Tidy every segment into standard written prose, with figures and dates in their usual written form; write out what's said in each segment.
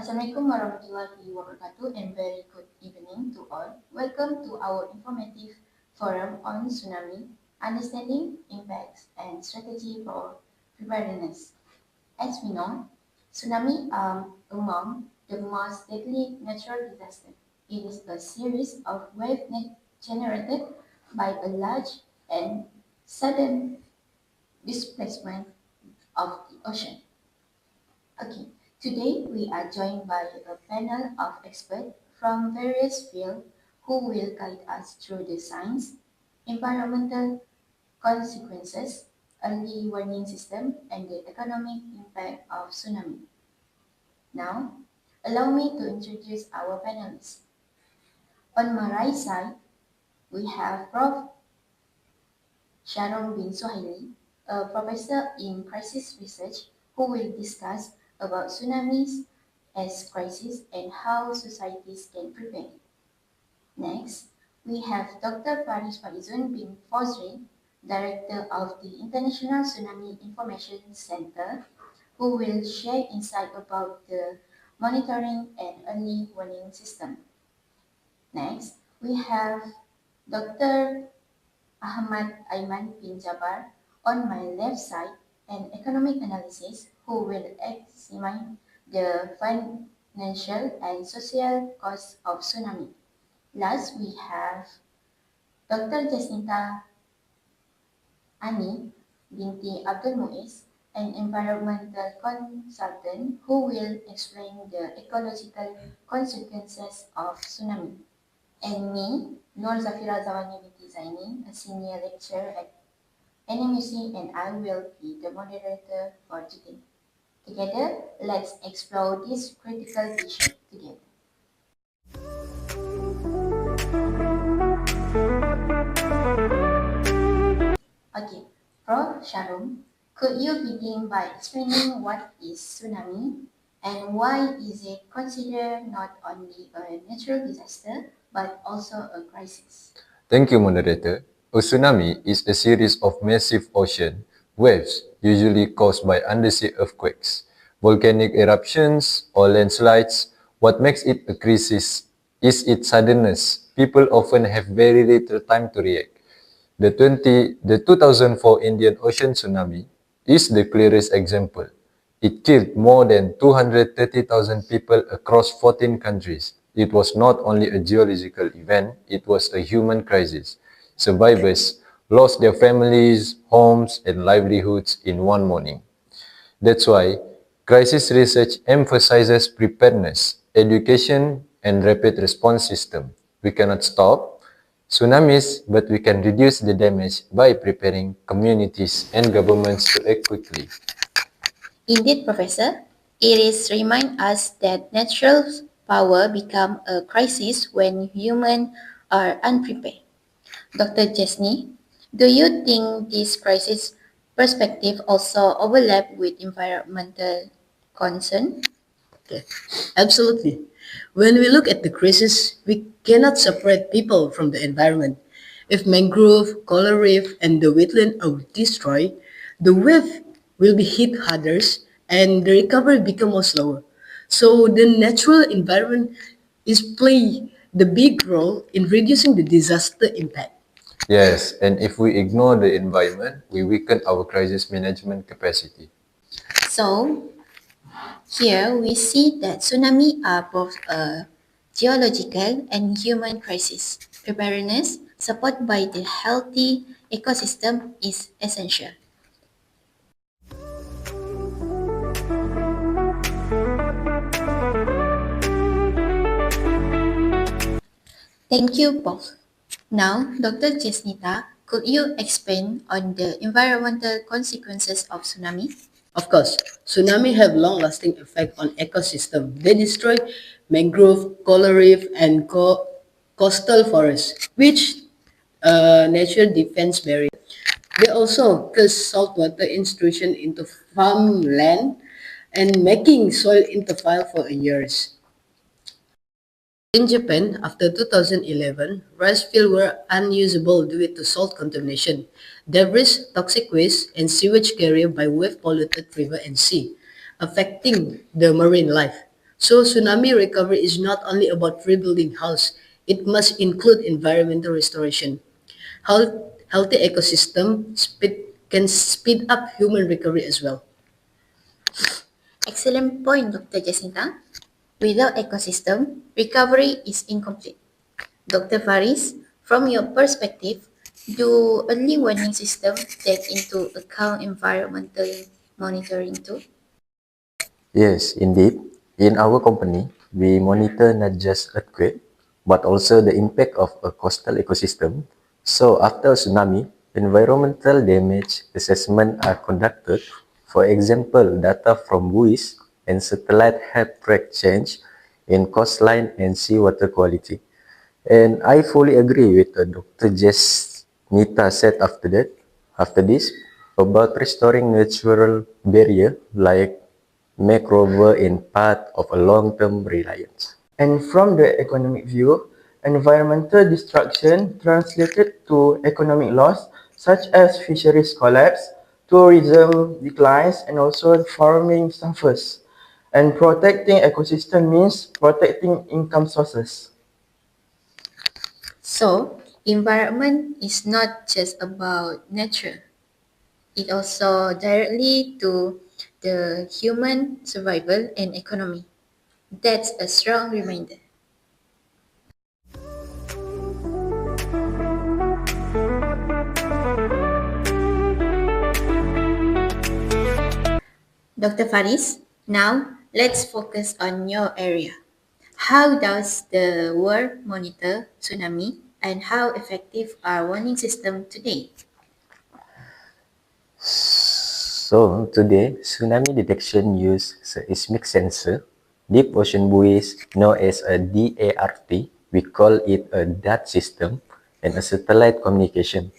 Assalamualaikum warahmatullahi wabarakatuh and very good evening to all. Welcome to our informative forum on tsunami, understanding impacts and strategy for preparedness. As we know, tsunami are among the most deadly natural disasters. It is a series of waves generated by a large and sudden displacement of the ocean. Okay, today we are joined by a panel of experts from various fields who will guide us through the science, environmental consequences, early warning system, and the economic impact of tsunami. Now, allow me to introduce our panelists. On my right side, we have Prof. Sharon bin Suhaili, a professor in crisis research who will discuss about tsunamis as crisis and how societies can prevent. Next, we have Dr. Faris Faizun bin Fozri, Director of the International Tsunami Information Center, who will share insight about the monitoring and early warning system. Next, we have Dr. Ahmad Aiman bin Jabar on my left side, an economic analysis who will examine the financial and social costs of tsunami. Last, we have Dr. Jacinta Ani binti Abdul Muiz, an environmental consultant who will explain the ecological consequences of tsunami. And me, Nur Zafira Zawani binti Zaini, a senior lecturer at NMUC, and I will be the moderator for today. Together, let's explore this critical issue together. Okay, Prof. Sharon, could you begin by explaining what is tsunami and why is it considered not only a natural disaster but also a crisis? Thank you, moderator. A tsunami is a series of massive ocean waves, usually caused by undersea earthquakes, volcanic eruptions, or landslides. What makes it a crisis is its suddenness. People often have very little time to react. The 2004 Indian Ocean tsunami is the clearest example. It killed more than 230,000 people across 14 countries. It was not only a geological event, it was a human crisis. Survivors lost their families, homes, and livelihoods in one morning. That's why crisis research emphasizes preparedness, education, and rapid response system. We cannot stop tsunamis, but we can reduce the damage by preparing communities and governments to act quickly. Indeed, Professor, it is remind us that natural power become a crisis when humans are unprepared. Dr. Jesney, do you think this crisis perspective also overlap with environmental concern? Okay, absolutely. When we look at the crisis, we cannot separate people from the environment. If mangrove, coral reef, and the wetland are destroyed, the wave will be hit harder and the recovery become more slower. So the natural environment is play the big role in reducing the disaster impact. Yes, and if we ignore the environment, we weaken our crisis management capacity. So, here we see that tsunami are both a geological and human crisis. Preparedness, supported by the healthy ecosystem, is essential. Thank you both. Now, Dr. Jesnita, could you explain on the environmental consequences of tsunami? Of course, tsunami have long-lasting effect on ecosystem. They destroy mangrove, coral reef, and coastal forests, which nature defense barrier. They also cause saltwater intrusion into farmland and making soil infertile for years. In Japan, after 2011, rice fields were unusable due to salt contamination, debris, toxic waste, and sewage carried by wave-polluted river and sea, affecting the marine life. So tsunami recovery is not only about rebuilding house, it must include environmental restoration. Healthy ecosystem can speed up human recovery as well. Excellent point, Dr. Jacinta. Without ecosystem, recovery is incomplete. Dr. Faris, from your perspective, do early warning systems take into account environmental monitoring too? Yes, indeed. In our company, we monitor not just earthquake, but also the impact of a coastal ecosystem. So after a tsunami, environmental damage assessment are conducted. For example, data from buoys and satellite help track change in coastline and seawater quality. And I fully agree with Dr. Jess Nita said after this, about restoring natural barrier like mangrove in part of a long-term reliance. And from the economic view, environmental destruction translated to economic loss such as fisheries collapse, tourism declines, and also farming suffers. And protecting ecosystem means protecting income sources. So, environment is not just about nature. It also directly to the human survival and economy. That's a strong reminder. Dr. Faris, now let's focus on your area. How does the world monitor tsunami and how effective are warning systems today? So today, tsunami detection use seismic sensor, deep ocean buoys known as a DART, we call it a DAT system, and a satellite communication.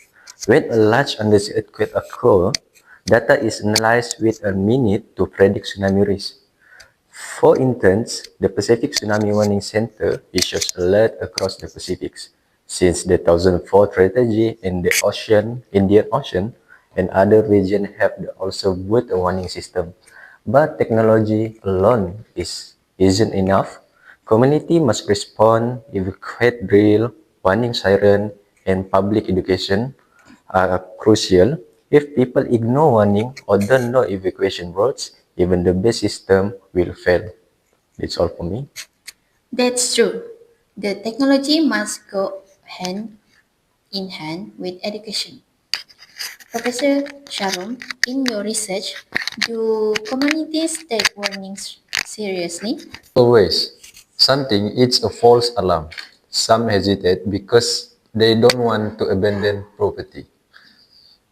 When a large undersea earthquake occurs, data is analyzed with a minute to predict tsunami risk. For instance, the Pacific Tsunami Warning Center issues alert across the Pacific. Since the 2004 tragedy in the Indian Ocean, and other regions have also built a warning system. But technology alone isn't enough. Community must respond, evacuate drill, warning siren, and public education are crucial. If people ignore warning or don't know evacuation routes, even the best system will fail. That's all for me. That's true. The technology must go hand in hand with education. Professor Sharon, in your research, do communities take warnings seriously? Always. Some think it's a false alarm. Some hesitate because they don't want to abandon property.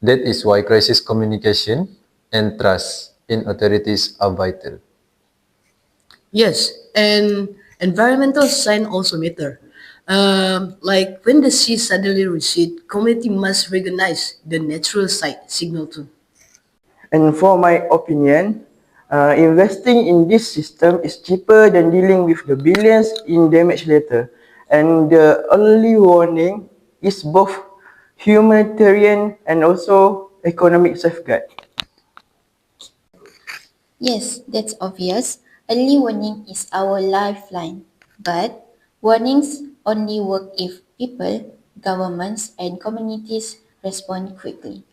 That is why crisis communication and trust in authorities are vital. Yes, and environmental sign also matter. Like when the sea suddenly recedes, community must recognize the natural site signal too. And for my opinion, investing in this system is cheaper than dealing with the billions in damage later. And the early warning is both humanitarian and also economic safeguard. Yes, that's obvious. Early warning is our lifeline. But warnings only work if people, governments, and communities respond quickly.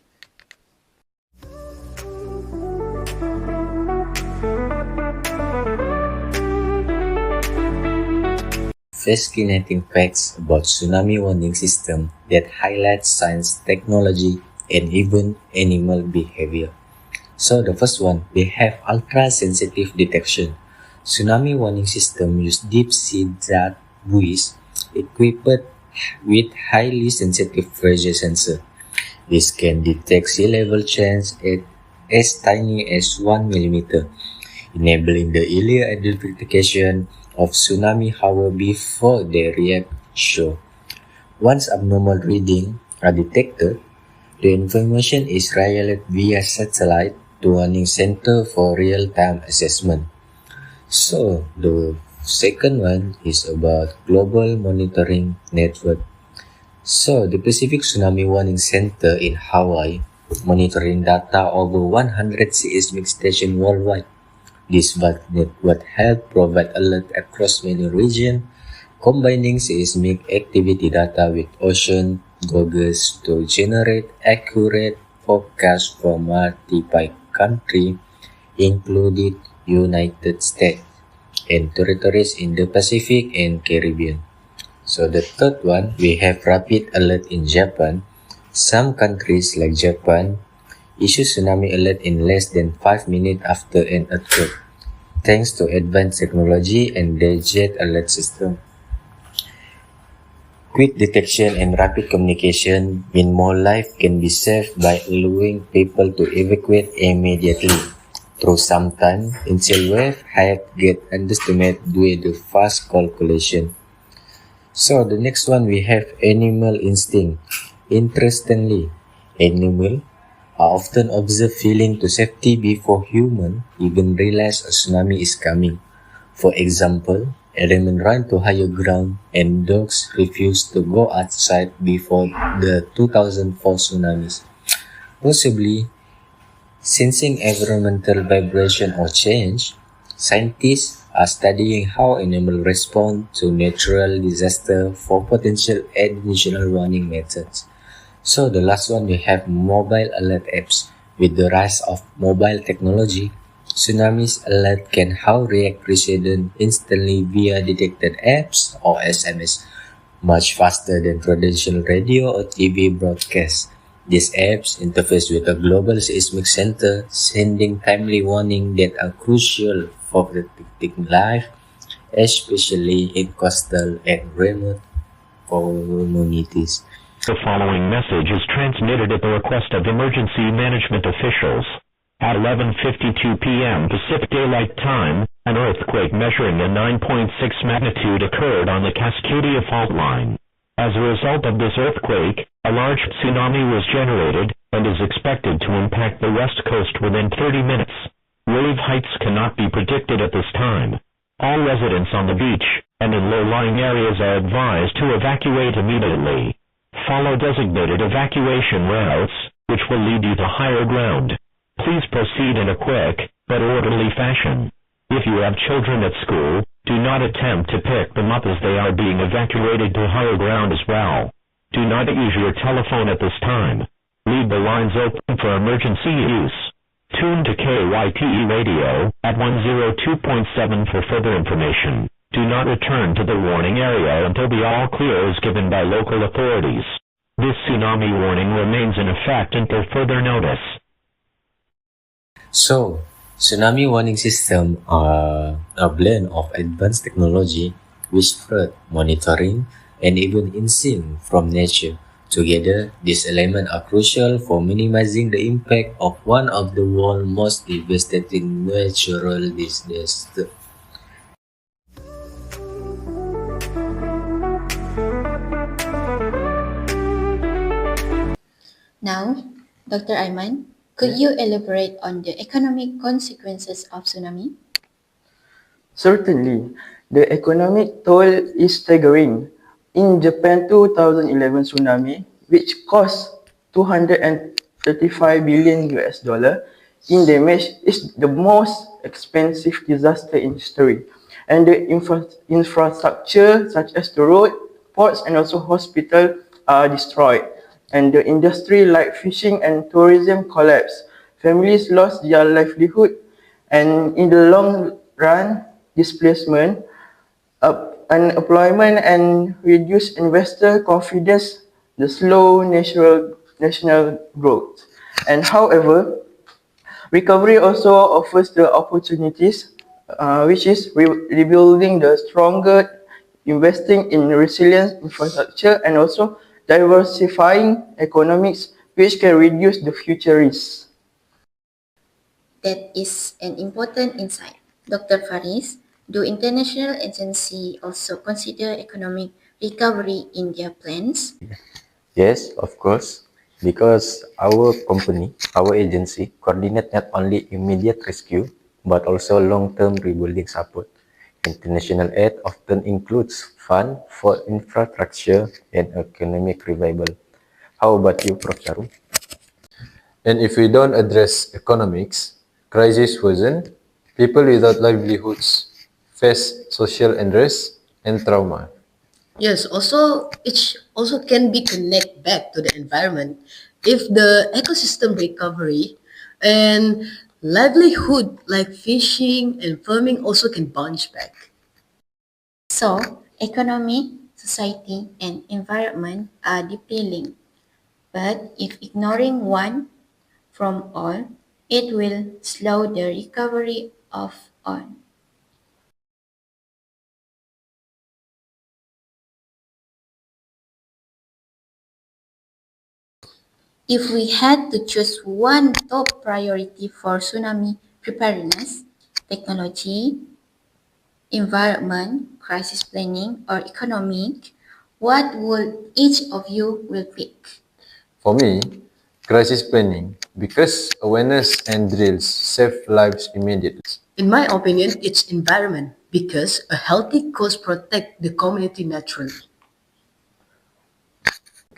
Fascinating facts about tsunami warning system that highlight science, technology, and even animal behavior. So the first one, they have ultra-sensitive detection. Tsunami warning system use deep-sea dart buoys equipped with highly sensitive pressure sensor. This can detect sea level change at as tiny as 1 millimeter, enabling the early identification of tsunami hour before they react show. Once abnormal readings are detected, the information is relayed via satellite to warning center for real-time assessment. So the second one is about global monitoring network. So the Pacific Tsunami Warning Center in Hawaii monitoring data over 100 seismic stations worldwide. This would help provide alert across many regions, combining seismic activity data with ocean goggles to generate accurate forecasts for multiple countries, including United States and territories in the Pacific and Caribbean. So the third one, we have rapid alert in Japan. Some countries like Japan issue tsunami alert in less than 5 minutes after an earthquake, thanks to advanced technology and their jet alert system. Quick detection and rapid communication mean more lives can be saved by allowing people to evacuate immediately. Through some time, initial wave height get underestimated due to fast calculation. So the next one we have animal instinct. Interestingly, animals are often observed feeling to safety before human even realize a tsunami is coming. For example, elephants run to higher ground and dogs refuse to go outside before the 2004 tsunamis. Possibly, sensing environmental vibration or change, scientists are studying how animals respond to natural disaster for potential additional warning methods. So the last one we have mobile alert apps. With the rise of mobile technology, tsunamis alert can how react resident instantly via detected apps or SMS, much faster than traditional radio or TV broadcasts. These apps interface with a global seismic center, sending timely warnings that are crucial for protecting life, especially in coastal and remote communities. The following message is transmitted at the request of emergency management officials. At 11:52 p.m. Pacific Daylight Time, an earthquake measuring a 9.6 magnitude occurred on the Cascadia fault line. As a result of this earthquake, a large tsunami was generated and is expected to impact the west coast within 30 minutes. Wave heights cannot be predicted at this time. All residents on the beach and in low-lying areas are advised to evacuate immediately. Follow designated evacuation routes, which will lead you to higher ground. Please proceed in a quick but orderly fashion. If you have children at school, do not attempt to pick them up as they are being evacuated to higher ground as well. Do not use your telephone at this time. Leave the lines open for emergency use. Tune to KYTE radio at 102.7 for further information. Do not return to the warning area until the all clear is given by local authorities. This tsunami warning remains in effect until further notice. So, tsunami warning systems are a blend of advanced technology with flood monitoring and even instinct from nature. Together, these elements are crucial for minimizing the impact of one of the world's most devastating natural disasters. Now, Dr. Aiman, could you elaborate on the economic consequences of tsunami? Certainly, the economic toll is staggering. In Japan 2011 tsunami, which cost 235 billion US dollar in damage, is the most expensive disaster in history. And the infrastructure such as the road, ports and also hospital are destroyed. And the industry like fishing and tourism collapsed. Families lost their livelihood, and in the long run, displacement, unemployment and reduced investor confidence, the slow national growth. And however, recovery also offers the opportunities, which is rebuilding the stronger, investing in resilient infrastructure and also diversifying economics, which can reduce the future risks. That is an important insight. Dr. Faris, do international agencies also consider economic recovery in their plans? Yes, of course, because our company, our agency, coordinate not only immediate rescue, but also long-term rebuilding support. International aid often includes funds for infrastructure and economic revival. How about you, Prof. Charu? And if we don't address economics, crisis worsen, People without livelihoods face social unrest and trauma. Yes, also also can be connect back to the environment if the ecosystem recovery and livelihood like fishing and farming also can bounce back. So, economy, society, and environment are deeply linked. But if ignoring one from all, it will slow the recovery of all. If we had to choose one top priority for tsunami preparedness, technology, environment, crisis planning, or economic, what would each of you will pick? For me, crisis planning, because awareness and drills save lives immediately. In my opinion, it's environment because a healthy coast protect the community naturally.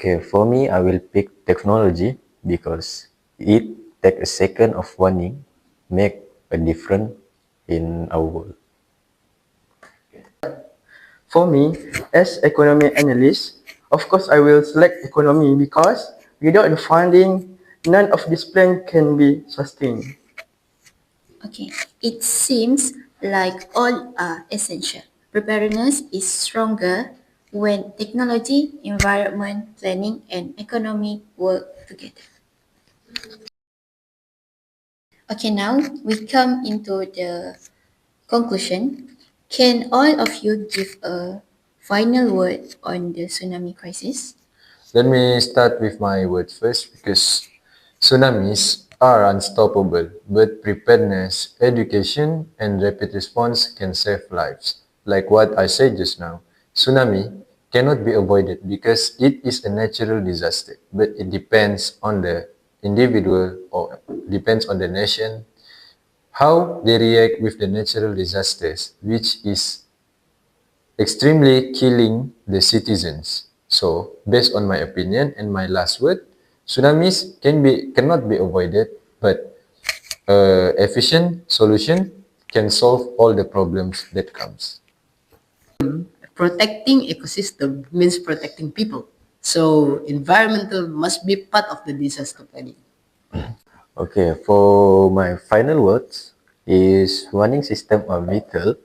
Okay, for me, I will pick technology because it take a second of warning, make a difference in our world. For me, as economy analyst, of course I will select economy because without the funding, none of this plan can be sustained. Okay, it seems like all are essential. Preparedness is stronger when technology, environment, planning, and economy work together. Okay, now we come into the conclusion. Can all of you give a final word on the tsunami crisis? Let me start with my word first because tsunamis are unstoppable, but preparedness, education, and rapid response can save lives. Like what I said just now, tsunami cannot be avoided because it is a natural disaster, but it depends on the individual or depends on the nation how they react with the natural disasters, which is extremely killing the citizens. So, based on my opinion and my last word, tsunamis cannot be avoided, but efficient solution can solve all the problems that comes. Protecting ecosystem means protecting people. So environmental must be part of the disaster planning. Okay, for my final words is warning system are vital,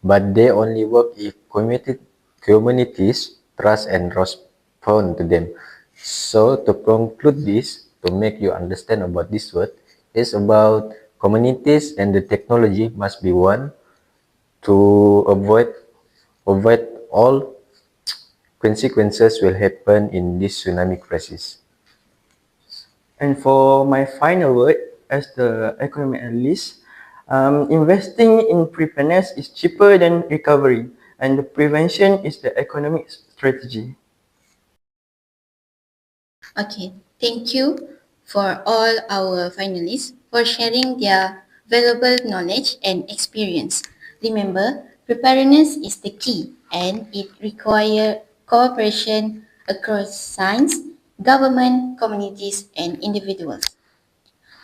but they only work if communities trust and respond to them. So to conclude this, to make you understand about this word, is about communities and the technology must be one to avoid all consequences will happen in this tsunami crisis. And for my final word, as the economic analyst, investing in preparedness is cheaper than recovery, and the prevention is the economic strategy. Okay, thank you for all our finalists for sharing their valuable knowledge and experience. Remember, preparedness is the key and it requires cooperation across science, government, communities, and individuals.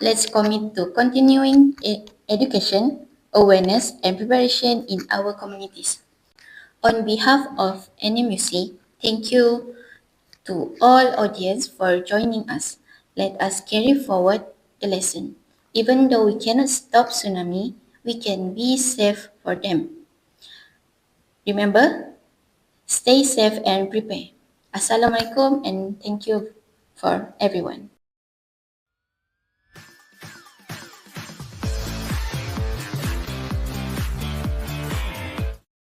Let's commit to continuing education, awareness, and preparation in our communities. On behalf of NMUC, thank you to all audience for joining us. Let us carry forward the lesson. Even though we cannot stop tsunami, we can be safe for them. Remember, stay safe and prepare. Assalamualaikum and thank you for everyone.